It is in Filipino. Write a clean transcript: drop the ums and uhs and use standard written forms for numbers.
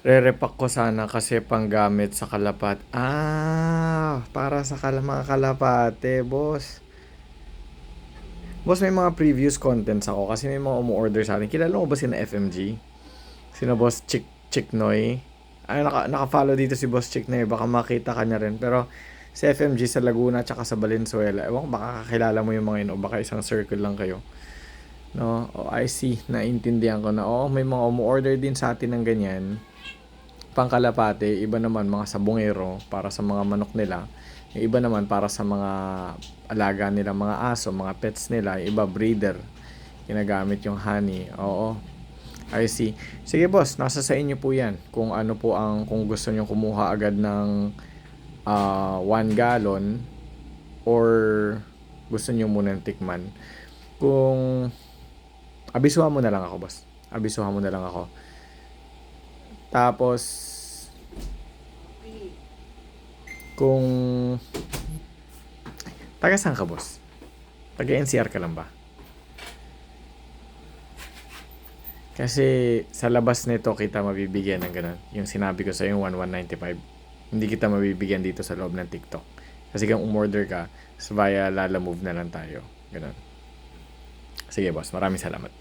Re-repack ko sana kasi panggamit sa kalapat. Para sa mga kalapate, boss. Boss, may mga previous contents ako kasi may mga umu-order sa atin. Kilala mo ba sina FMG? Sina Boss Chick Noy? Ay, naka-follow dito si Boss Chick Noy. Baka makita ka niya rin. Pero si FMG sa Laguna tsaka sa Valenzuela. Ewan ko, baka kakilala mo yung mga yun o baka isang circle lang kayo. No? Oh, I see. Naintindihan ko na. Oo, may mga umu-order din sa atin ng ganyan. Pangkalapate, iba naman mga sabungero para sa mga manok nila. Yung iba naman para sa mga alaga nila, mga aso, mga pets nila. Yung iba breeder. Ginagamit yung honey. Oo. I see. Sige boss, nasa sa inyo po yan. Kung ano po ang, kung gusto nyo kumuha agad ng 1 gallon or gusto nyo munang tikman. Kung abisuhan mo na lang ako boss. Abisuhan mo na lang ako. Tapos kung taga saan ka boss? Taga NCR ka lang ba? Kasi sa labas nito kita mabibigyan ng ganun. Yung sinabi ko sa yung 1195. Hindi kita mabibigyan dito sa loob ng TikTok. Kasi kung umorder ka, via Lala Move na lang tayo. Ganun. Sige boss, maraming salamat.